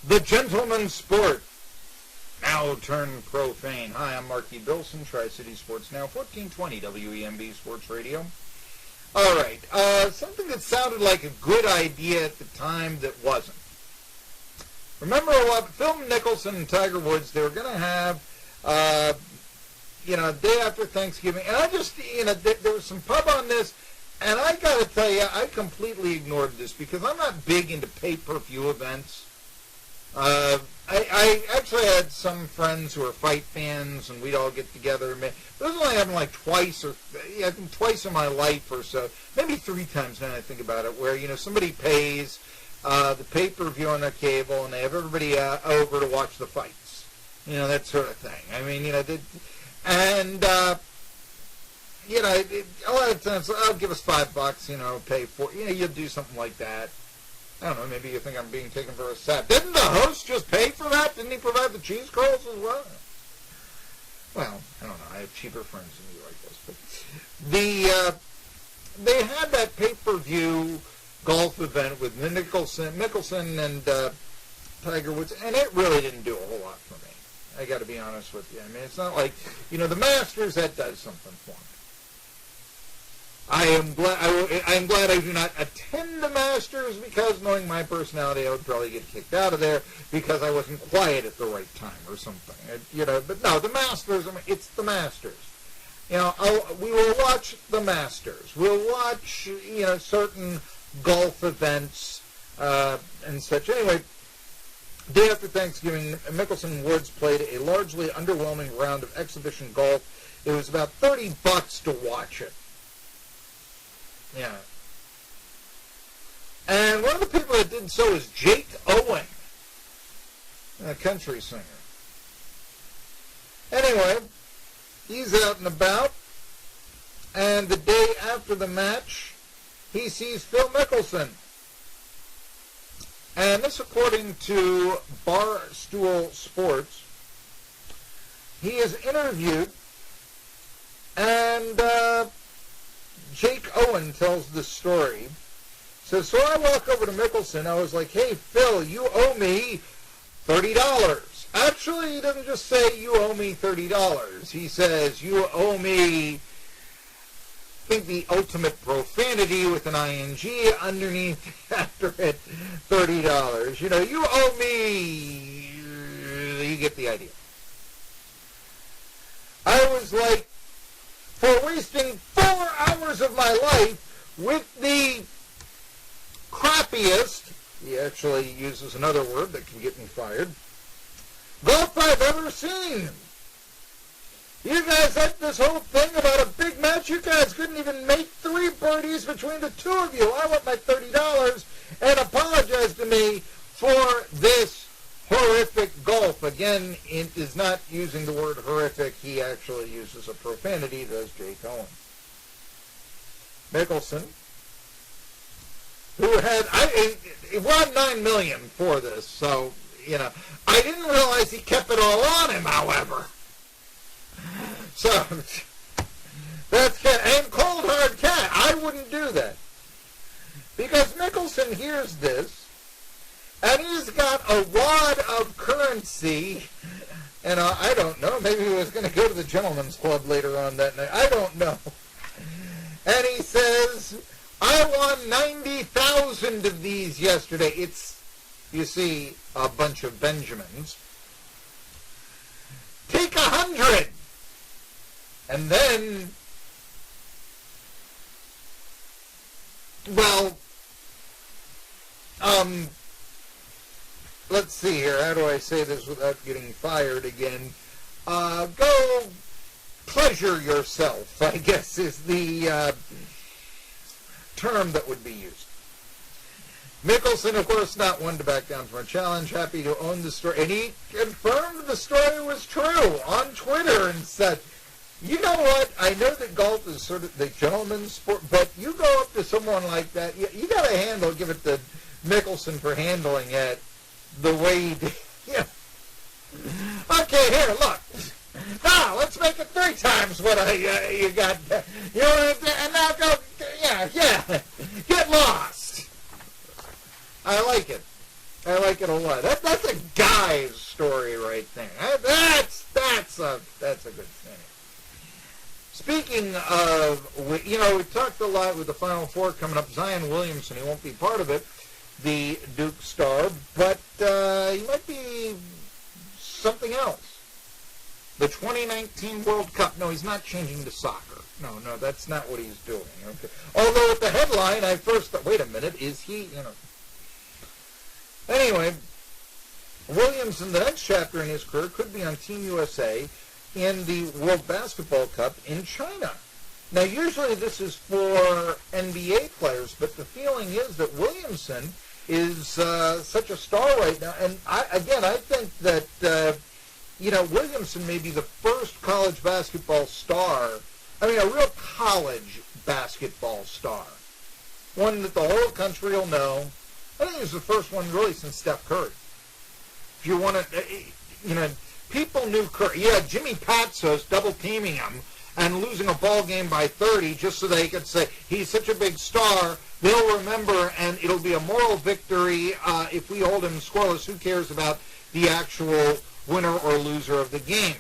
The gentleman's sport now turned profane. Hi, I'm Marky Billson, Tri-City Sports Now, 1420 WEMB Sports Radio. All right, something that sounded like a good idea at the time that wasn't. Remember what Phil Mickelson and Tiger Woods, they were going to have, day after Thanksgiving. And I just, there was some pub on this, and I got to tell you, I completely ignored this because I'm not big into pay-per-view events. I actually had some friends who are fight fans, and we'd all get together. This only happened like twice in my life or so, maybe 3 times now I think about it, where, somebody pays the pay-per-view on their cable, and they have everybody over to watch the fights. That sort of thing. I mean, a lot of times, I'll give us $5, pay for, you'll do something like that. I don't know, maybe you think I'm being taken for a sap. Didn't the host just pay for that? Didn't he provide the cheese curls as well? Well, I don't know. I have cheaper friends than you, I guess. But they had that pay-per-view golf event with Mickelson and Tiger Woods, and it really didn't do a whole lot for me. I got to be honest with you. I mean, it's not like, the Masters, that does something for me. I am glad I do not attend the Masters because, knowing my personality, I would probably get kicked out of there because I wasn't quiet at the right time or something. But no, the Masters, it's the Masters. We will watch the Masters. We'll watch, certain golf events and such. Anyway, day after Thanksgiving, Mickelson and Woods played a largely underwhelming round of exhibition golf. It was about $30 to watch it. Yeah. And one of the people that did so is Jake Owens, a country singer. Anyway, he's out and about, and the day after the match, he sees Phil Mickelson. And this, according to Barstool Sports, he is interviewed, and Jake Owen tells the story. So I walk over to Mickelson. I was like, hey, Phil, you owe me $30. Actually, he doesn't just say you owe me $30. He says you owe me, I think, the ultimate profanity with an ing underneath after it, $30. You owe me, you get the idea. I was like, for wasting 4 hours of my life with the crappiest, he actually uses another word that can get me fired, golf I've ever seen. You guys had this whole thing about a big match. You guys couldn't even make 3 birdies between the 2 of you. I want my $30 and apologize to me for this horrific golf. Again, it is not using the word horrific. He actually uses a profanity, does Jake Owen. Mickelson, who had, he won $9 million for this, so, I didn't realize he kept it all on him, however. So, that's cat, and cold hard cat. I wouldn't do that. Because Mickelson hears this, and he's got a wad of currency, and I don't know, maybe he was going to go to the gentleman's club later on that night. I don't know. And he says, I won 90,000 of these yesterday. It's, you see, a bunch of Benjamins. Take 100. And then, well, let's see here. How do I say this without getting fired again? Go pleasure yourself, I guess, is the term that would be used. Mickelson, of course, not one to back down from a challenge, happy to own the story. And he confirmed the story was true on Twitter and said, you know what, I know that golf is sort of the gentleman's sport, but you go up to someone like that, you got to give it to Mickelson for handling it the way he did. Yeah. Okay, here, look. Now, let's make it 3 times what you got. And now go, yeah, get lost. I like it. I like it a lot. That's a guy's story right there. That's a good thing. Speaking of, we talked a lot with the Final Four coming up. Zion Williamson, he won't be part of it, the Duke star, but he might be something else. The 2019 World Cup. No, he's not changing to soccer. No, that's not what he's doing. Okay. Although at the headline, I first thought, wait a minute, is he, Anyway, Williamson, the next chapter in his career, could be on Team USA in the World Basketball Cup in China. Now, usually this is for NBA players, but the feeling is that Williamson is such a star right now. And I think that, Williamson may be the first college basketball star, a real college basketball star. One that the whole country will know. I think he's the first one really since Steph Curry. If you want to, people knew Curry. Yeah, Jimmy Patsos double-teaming him and losing a ball game by 30 just so they could say, he's such a big star, they'll remember, and it'll be a moral victory if we hold him scoreless. Who cares about the actual winner or loser of the game?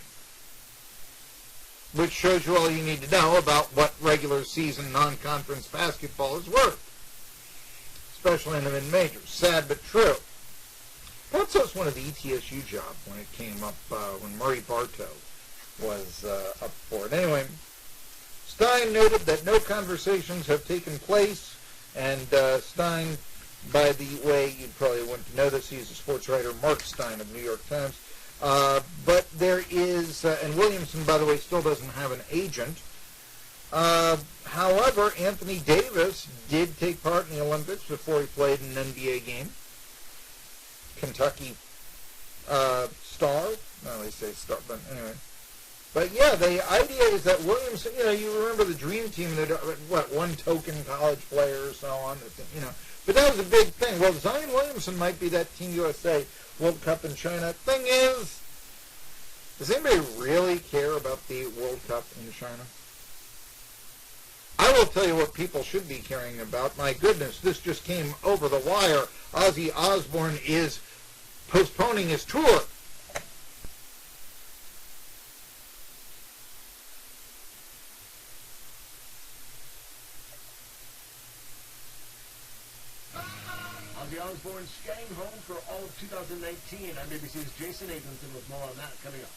Which shows you all you need to know about what regular season non-conference basketball is worth, especially in the mid-majors. Sad but true. Patsos wanted the ETSU job when it came up, when Murray Bartow was up for it. Anyway, Stein noted that no conversations have taken place, and Stein, by the way, you probably wouldn't know this, he's a sports writer, Mark Stein of New York Times, but there is, and Williamson, by the way, still doesn't have an agent. However, Anthony Davis did take part in the Olympics before he played an NBA game. Kentucky star. No, they say star, but anyway. But yeah, the idea is that Williamson, you remember the Dream Team, that one token college player or so on, but that was a big thing. Well, Zion Williamson might be that Team USA World Cup in China. Thing is, does anybody really care about the World Cup in China? I will tell you what people should be caring about. My goodness, this just came over the wire. Ozzy Osborne is postponing his tour. Ozzy Osborne staying home for all of 2019. I'm BBC's Jason Abramson with more on that coming up.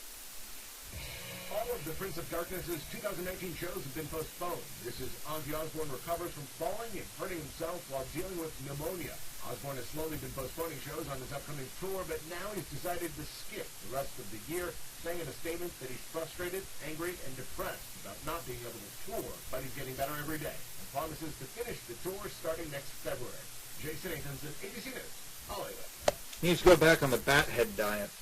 All of the Prince of Darkness's 2019 shows have been postponed. This is Ozzy Osborne recovers from falling and hurting himself while dealing with pneumonia. Osborne has slowly been postponing shows on his upcoming tour, but now he's decided to skip the rest of the year, saying in a statement that he's frustrated, angry, and depressed about not being able to tour, but he's getting better every day and promises to finish the tour starting next February. Jason Abramson, ABC News, Hollywood. He needs to go back on the bat head diet.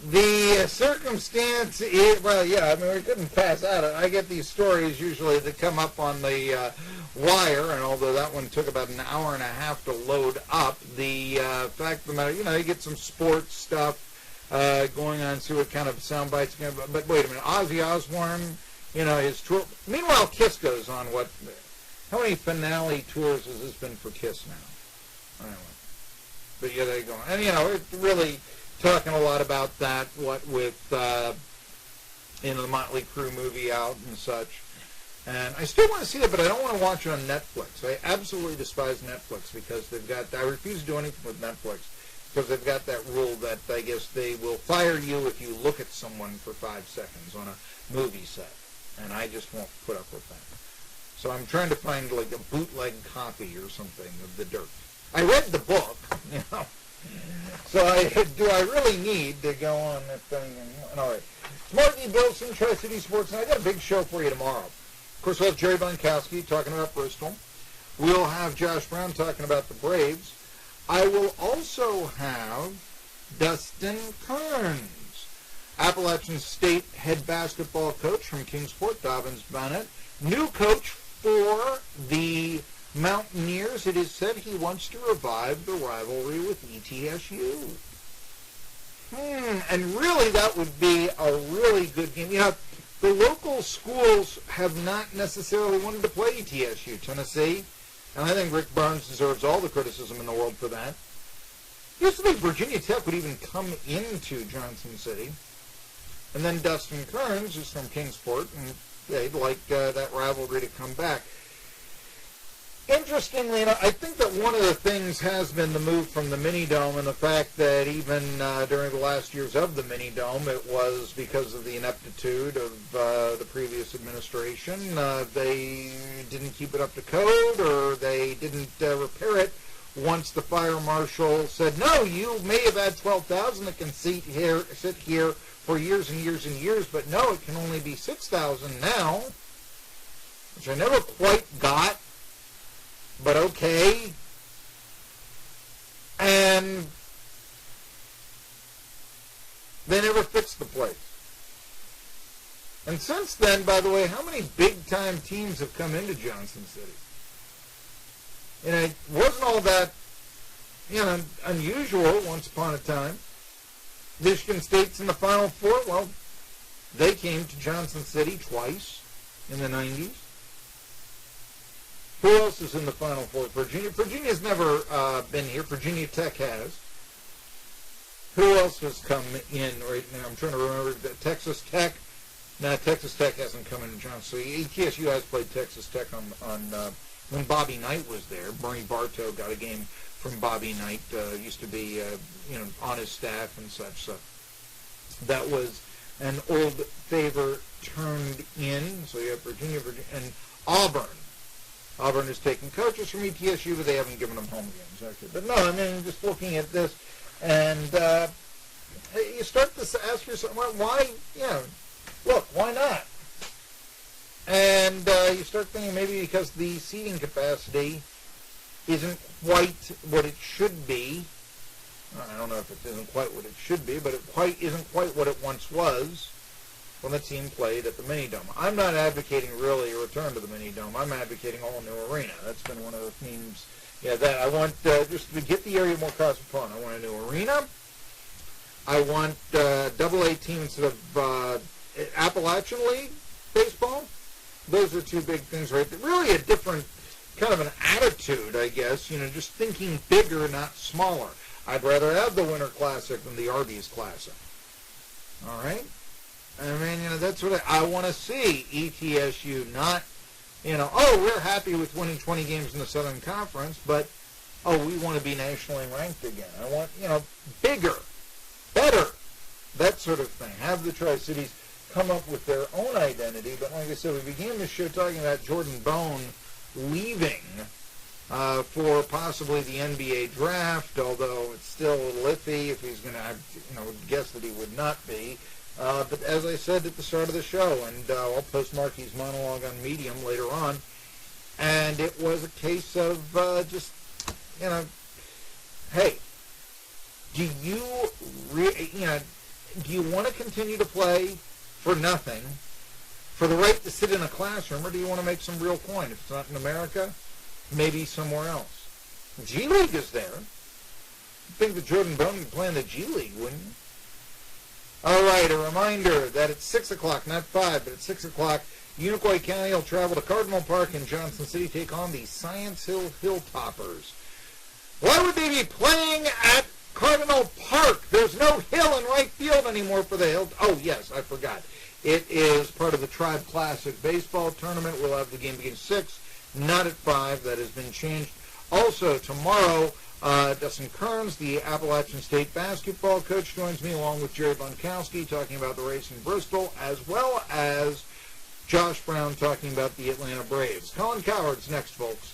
The circumstance is, we couldn't pass out. I get these stories usually that come up on the wire, and although that one took about an hour and a half to load up, the fact of the matter, you get some sports stuff going on, see what kind of sound bites. But wait a minute, Ozzy Osbourne, his tour. Meanwhile, Kiss goes on how many finale tours has this been for Kiss now? Anyway. But yeah, they go on. And, it's really talking a lot about that, with the Motley Crue movie out and such. And I still want to see it, but I don't want to watch it on Netflix. I absolutely despise Netflix because I refuse to do anything with Netflix because they've got that rule that I guess they will fire you if you look at someone for 5 seconds on a movie set. And I just won't put up with that. So I'm trying to find like a bootleg copy or something of The Dirt. I read the book, So do I really need to go on that thing? All right. It's Marky, Billson, Tri-City Sports, and I got a big show for you tomorrow. Of course, we'll have Jerry Bonkowski talking about Bristol. We'll have Josh Brown talking about the Braves. I will also have Dustin Kearns, Appalachian State head basketball coach from Kingsport, Dobbins Bennett. New coach for the Mountaineers. It is said he wants to revive the rivalry with ETSU. And really that would be a really good game. The local schools have not necessarily wanted to play ETSU. Tennessee, And I think Rick Barnes deserves all the criticism in the world for that. Used to be Virginia Tech would even come into Johnson City. And then Dustin Kearns is from Kingsport, and they'd like that rivalry to come back. Interestingly enough, I think that one of the things has been the move from the mini-dome and the fact that even during the last years of the mini-dome, it was because of the ineptitude of the previous administration. They didn't keep it up to code, or they didn't repair it once the fire marshal said, no, you may have had 12,000 that can sit here for years and years and years, but no, it can only be 6,000 now, which I never quite got. But okay. And they never fixed the place. And since then, by the way, how many big-time teams have come into Johnson City? It wasn't all that, unusual once upon a time. Michigan State's in the Final Four. Well, they came to Johnson City twice in the 90s. Who else is in the Final Four? Virginia. Virginia's never been here. Virginia Tech has. Who else has come in right now? I'm trying to remember. Texas Tech. No, Texas Tech hasn't come into Johnson City. ETSU has played Texas Tech on when Bobby Knight was there. Bernie Bartow got a game from Bobby Knight. Used to be on his staff and such. So that was an old favor turned in. So you have Virginia and Auburn. Auburn is taking coaches from ETSU, but they haven't given them home games, actually. But no, I mean, just looking at this, and you start to ask yourself, well, why, look, why not? And you start thinking maybe because the seating capacity isn't quite what it should be. I don't know if it isn't quite what it should be, but it isn't quite what it once was when the team played at the Mini-Dome. I'm not advocating really a return to the Mini-Dome. I'm advocating all new arena. That's been one of the themes. Yeah, that I want just to get the area more cosmopolitan. I want a new arena. I want AA team instead of Appalachian League baseball. Those are two big things, right? Really a different kind of an attitude, I guess. Just thinking bigger, not smaller. I'd rather have the Winter Classic than the Arby's Classic. All right? I mean, that's what I want to see. ETSU not, we're happy with winning 20 games in the Southern Conference, but, we want to be nationally ranked again. I want, bigger, better, that sort of thing. Have the Tri-Cities come up with their own identity. But like I said, we began this show talking about Jordan Bone leaving for possibly the NBA draft, although it's still a little iffy if he's going to, guess that he would not be. But as I said at the start of the show, and I'll post Marky's monologue on Medium later on, and it was a case of just, hey, do you want to continue to play for nothing, for the right to sit in a classroom, or do you want to make some real coin? If it's not in America, maybe somewhere else. G League is there. I think that Jordan Bone could play in the G League, wouldn't you? All right, a reminder that at 6 o'clock, not 5, but at 6 o'clock, Unicoi County will travel to Cardinal Park in Johnson City, take on the Science Hill Hilltoppers. Why would they be playing at Cardinal Park? There's no hill in right field anymore for the Hill. Oh, yes, I forgot. It is part of the Tribe Classic baseball tournament. We'll have the game begin at 6, not at 5. That has been changed. Also, tomorrow, Dustin Kearns, the Appalachian State basketball coach, joins me along with Jerry Bunkowski talking about the race in Bristol, as well as Josh Brown talking about the Atlanta Braves. Colin Coward's next, folks.